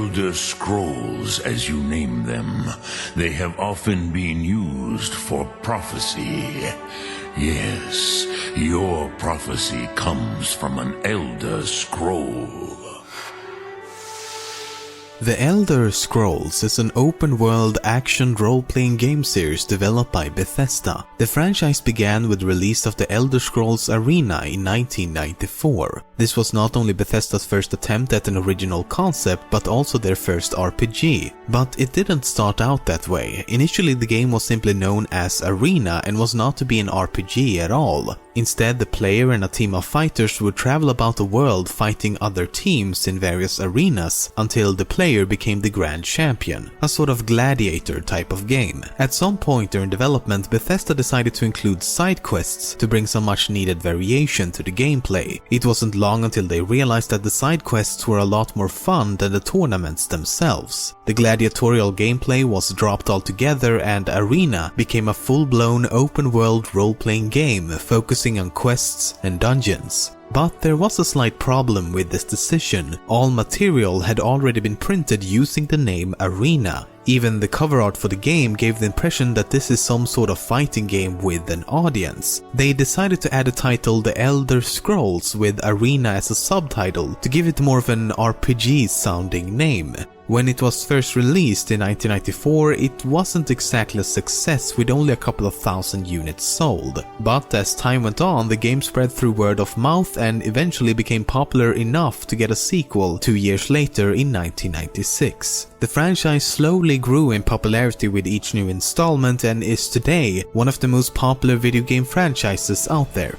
Elder Scrolls, as you name them, they have often been used for prophecy. Yes, your prophecy comes from an Elder Scroll. The Elder Scrolls is an open-world action role-playing game series developed by Bethesda. The franchise began with the release of the Elder Scrolls Arena in 1994. This was not only Bethesda's first attempt at an original concept, but also their first RPG. But it didn't start out that way. Initially, the game was simply known as Arena and was not to be an RPG at all. Instead, the player and a team of fighters would travel about the world fighting other teams in various arenas until the player became the grand champion, a sort of gladiator type of game. At some point during development, Bethesda decided to include side quests to bring some much needed variation to the gameplay. It wasn't long until they realized that the side quests were a lot more fun than the tournaments themselves. The gladiatorial gameplay was dropped altogether and Arena became a full-blown open-world role-playing game focusing on quests and dungeons. But there was a slight problem with this decision. All material had already been printed using the name Arena. Even the cover art for the game gave the impression that this is some sort of fighting game with an audience. They decided to add a title, The Elder Scrolls, with Arena as a subtitle to give it more of an RPG sounding name. When it was first released in 1994, it wasn't exactly a success with only a couple of thousand units sold. But as time went on, the game spread through word of mouth and eventually became popular enough to get a sequel 2 years later in 1996. The franchise slowly grew in popularity with each new installment and is today one of the most popular video game franchises out there.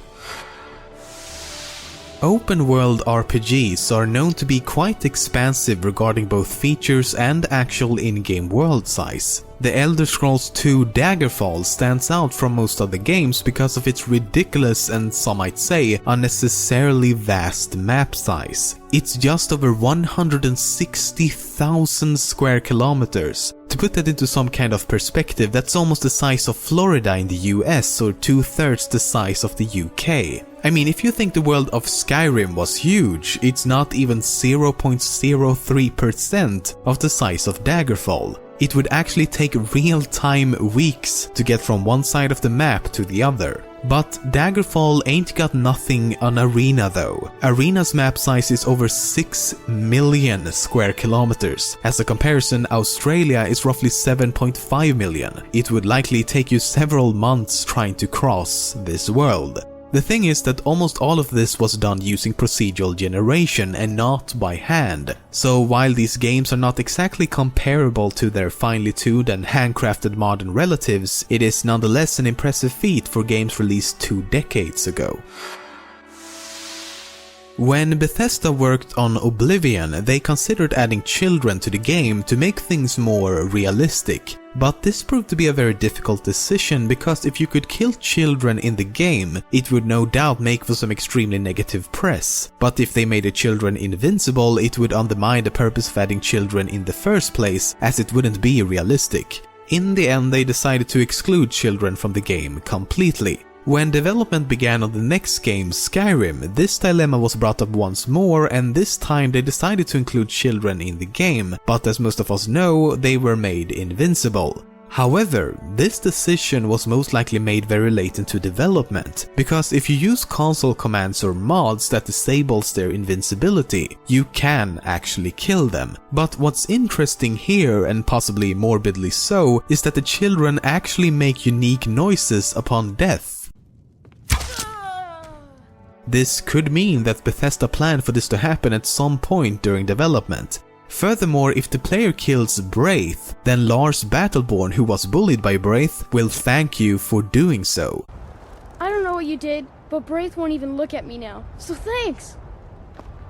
Open-world RPGs are known to be quite expansive regarding both features and actual in-game world size. The Elder Scrolls 2 Daggerfall stands out from most other games because of its ridiculous and, some might say, unnecessarily vast map size. It's just over 160,000 square kilometers. To put that into some kind of perspective, that's almost the size of Florida in the US or 2/3 the size of the UK. I mean, if you think the world of Skyrim was huge, it's not even 0.03% of the size of Daggerfall. It would actually take real-time weeks to get from one side of the map to the other. But Daggerfall ain't got nothing on Arena though. Arena's map size is over 6 million square kilometers. As a comparison, Australia is roughly 7.5 million. It would likely take you several months trying to cross this world. The thing is that almost all of this was done using procedural generation and not by hand. So while these games are not exactly comparable to their finely tuned and handcrafted modern relatives, it is nonetheless an impressive feat for games released 2 decades ago. When Bethesda worked on Oblivion, they considered adding children to the game to make things more realistic. But this proved to be a very difficult decision because if you could kill children in the game, it would no doubt make for some extremely negative press. But if they made the children invincible, it would undermine the purpose of adding children in the first place, as it wouldn't be realistic. In the end, they decided to exclude children from the game completely. When development began on the next game, Skyrim, this dilemma was brought up once more, and this time they decided to include children in the game, but as most of us know, they were made invincible. However, this decision was most likely made very late into development, because if you use console commands or mods that disables their invincibility, you can actually kill them. But what's interesting here, and possibly morbidly so, is that the children actually make unique noises upon death. This could mean that Bethesda planned for this to happen at some point during development. Furthermore, if the player kills Braith, then Lars Battleborn, who was bullied by Braith, will thank you for doing so. I don't know what you did, but Braith won't even look at me now, so thanks!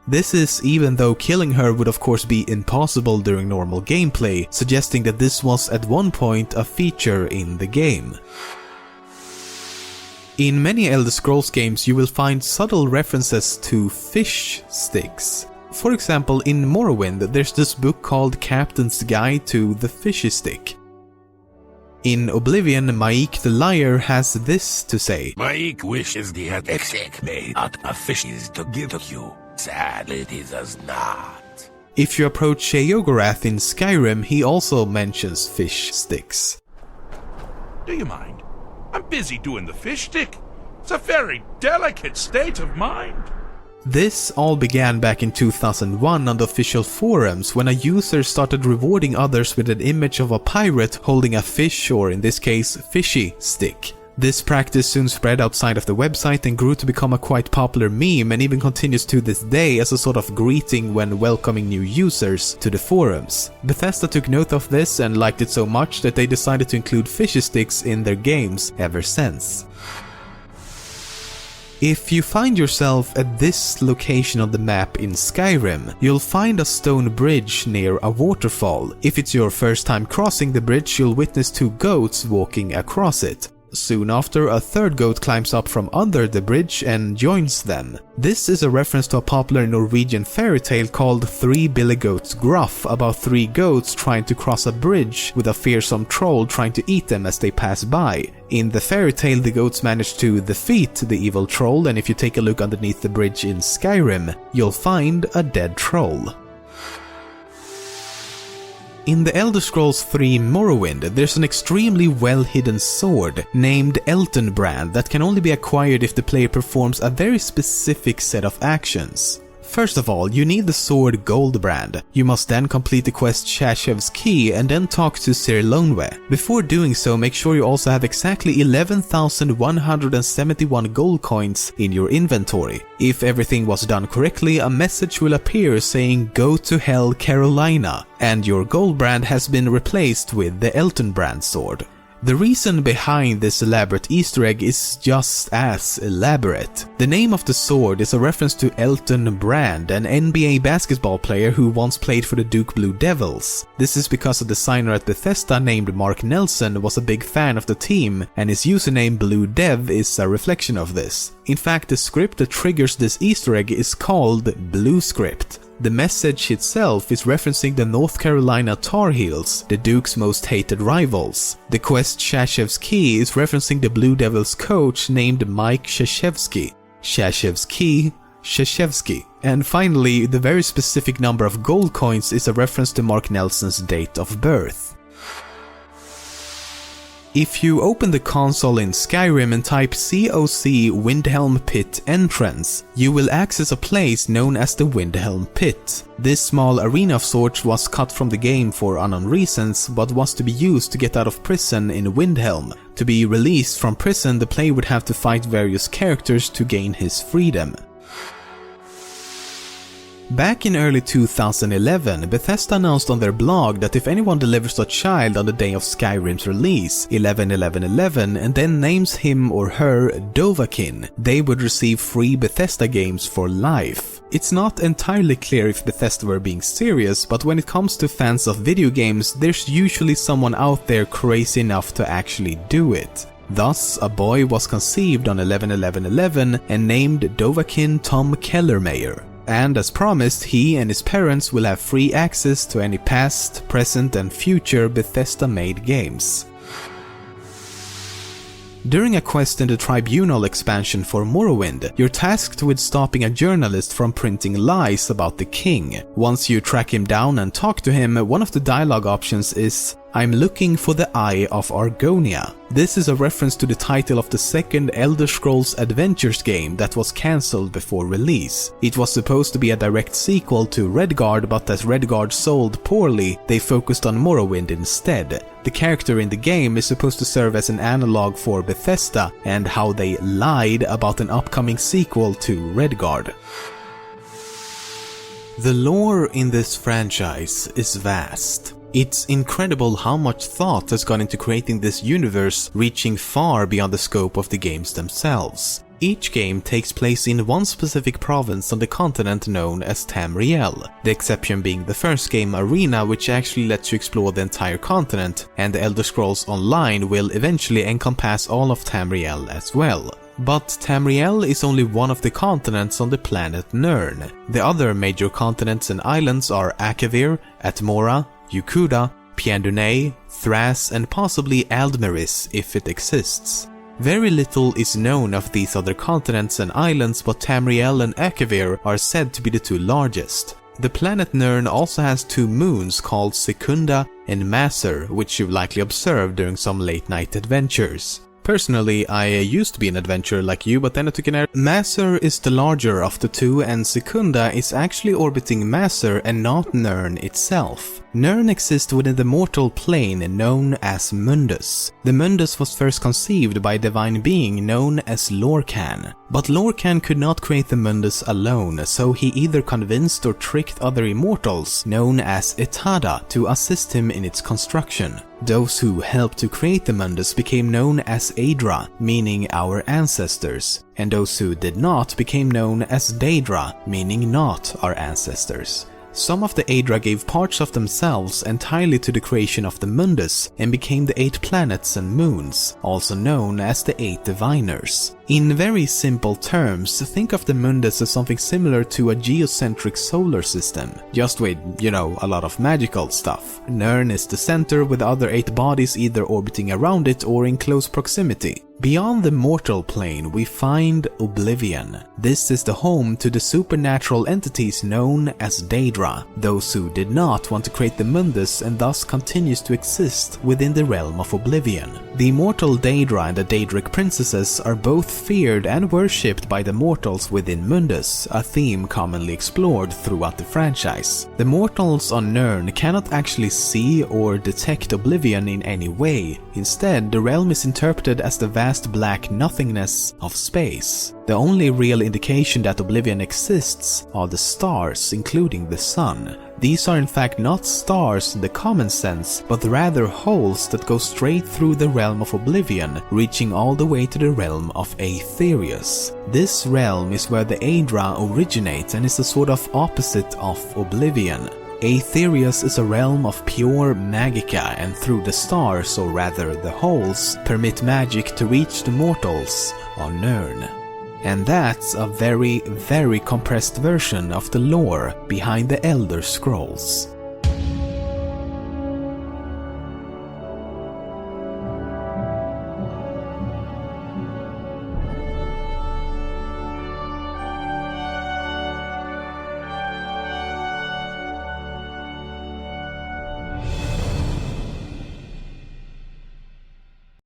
This is even though killing her would of course be impossible during normal gameplay, suggesting that this was at one point a feature in the game. In many Elder Scrolls games you will find subtle references to fish sticks. For example, in Morrowind there's this book called Captain's Guide to the Fishy Stick. In Oblivion, Maik the Liar has this to say: Maik wishes he had a stick made out of fishes to give to you. Sadly, it does not. If you approach Sheogorath in Skyrim, he also mentions fish sticks. Do you mind? I'm busy doing the fish stick. It's a very delicate state of mind. This all began back in 2001 on the official forums when a user started rewarding others with an image of a pirate holding a fish, or in this case, fishy stick. This practice soon spread outside of the website and grew to become a quite popular meme, and even continues to this day as a sort of greeting when welcoming new users to the forums. Bethesda took note of this and liked it so much that they decided to include fishy sticks in their games ever since. If you find yourself at this location on the map in Skyrim, you'll find a stone bridge near a waterfall. If it's your first time crossing the bridge, you'll witness two goats walking across it. Soon after, a third goat climbs up from under the bridge and joins them. This is a reference to a popular Norwegian fairy tale called Three Billy Goats Gruff, about three goats trying to cross a bridge with a fearsome troll trying to eat them as they pass by. In the fairy tale, the goats manage to defeat the evil troll, and if you take a look underneath the bridge in Skyrim, you'll find a dead troll. In the Elder Scrolls 3 Morrowind, there's an extremely well-hidden sword named Eltenbrand that can only be acquired if the player performs a very specific set of actions. First of all, you need the sword Goldbrand. You must then complete the quest Shashev's Key and then talk to Sir Lonwe. Before doing so, make sure you also have exactly 11,171 gold coins in your inventory. If everything was done correctly, a message will appear saying "Go to Hell, Carolina," and your Goldbrand has been replaced with the Eltenbrand sword. The reason behind this elaborate Easter egg is just as elaborate. The name of the sword is a reference to Elton Brand, an NBA basketball player who once played for the Duke Blue Devils. This is because a designer at Bethesda named Mark Nelson was a big fan of the team, and his username Blue Dev is a reflection of this. In fact, the script that triggers this Easter egg is called Blue Script. The message itself is referencing the North Carolina Tar Heels, the Duke's most hated rivals. The quest Shashev's Key is referencing the Blue Devils coach named Mike Krzyzewski. Shashev's Key, Krzyzewski. And finally, the very specific number of gold coins is a reference to Mark Nelson's date of birth. If you open the console in Skyrim and type COC Windhelm Pit Entrance, you will access a place known as the Windhelm Pit. This small arena of sorts was cut from the game for unknown reasons, but was to be used to get out of prison in Windhelm. To be released from prison, the player would have to fight various characters to gain his freedom. Back in early 2011, Bethesda announced on their blog that if anyone delivers a child on the day of Skyrim's release, 11/11/11, and then names him or her Dovahkiin, they would receive free Bethesda games for life. It's not entirely clear if Bethesda were being serious, but when it comes to fans of video games, there's usually someone out there crazy enough to actually do it. Thus, a boy was conceived on 11/11/11 and named Dovahkiin Tom Kellermeyer. And as promised, he and his parents will have free access to any past, present and future Bethesda-made games. During a quest in the Tribunal expansion for Morrowind, you're tasked with stopping a journalist from printing lies about the king. Once you track him down and talk to him, one of the dialogue options is, "I'm looking for the Eye of Argonia." This is a reference to the title of the second Elder Scrolls Adventures game that was cancelled before release. It was supposed to be a direct sequel to Redguard, but as Redguard sold poorly, they focused on Morrowind instead. The character in the game is supposed to serve as an analog for Bethesda and how they lied about an upcoming sequel to Redguard. The lore in this franchise is vast. It's incredible how much thought has gone into creating this universe, reaching far beyond the scope of the games themselves. Each game takes place in one specific province on the continent known as Tamriel, the exception being the first game, Arena, which actually lets you explore the entire continent, and the Elder Scrolls Online will eventually encompass all of Tamriel as well. But Tamriel is only one of the continents on the planet Nirn. The other major continents and islands are Akavir, Atmora, Yukuda, Piandunay, Thras and possibly Aldmeris if it exists. Very little is known of these other continents and islands, but Tamriel and Akavir are said to be the two largest. The planet Nirn also has 2 moons called Secunda and Maser, which you've likely observed during some late night adventures. Personally, I used to be an adventurer like you, but then I took an air. Maser is the larger of the 2, and Secunda is actually orbiting Maser and not Nirn itself. Nirn exists within the mortal plane known as Mundus. The Mundus was first conceived by a divine being known as Lorcan. But Lorcan could not create the Mundus alone, so he either convinced or tricked other immortals, known as Etada, to assist him in its construction. Those who helped to create the Mundus became known as Aedra, meaning our ancestors, and those who did not became known as Daedra, meaning not our ancestors. Some of the Aedra gave parts of themselves entirely to the creation of the Mundus and became the 8 planets and moons, also known as the 8 Diviners. In very simple terms, think of the Mundus as something similar to a geocentric solar system, just with, a lot of magical stuff. Nirn is the center with the other 8 bodies either orbiting around it or in close proximity. Beyond the mortal plane, we find Oblivion. This is the home to the supernatural entities known as Daedra, those who did not want to create the Mundus and thus continues to exist within the realm of Oblivion. The immortal Daedra and the Daedric princesses are both feared and worshipped by the mortals within Mundus, a theme commonly explored throughout the franchise. The mortals on Nirn cannot actually see or detect Oblivion in any way. Instead, the realm is interpreted as the vast black nothingness of space. The only real indication that Oblivion exists are the stars, including the sun. These are in fact not stars in the common sense, but rather holes that go straight through the realm of Oblivion, reaching all the way to the realm of Aetherius. This realm is where the Aedra originate and is a sort of opposite of Oblivion. Aetherius is a realm of pure magica, and through the stars, or rather the holes, permit magic to reach the mortals on Nirn. And that's a very, very compressed version of the lore behind the Elder Scrolls.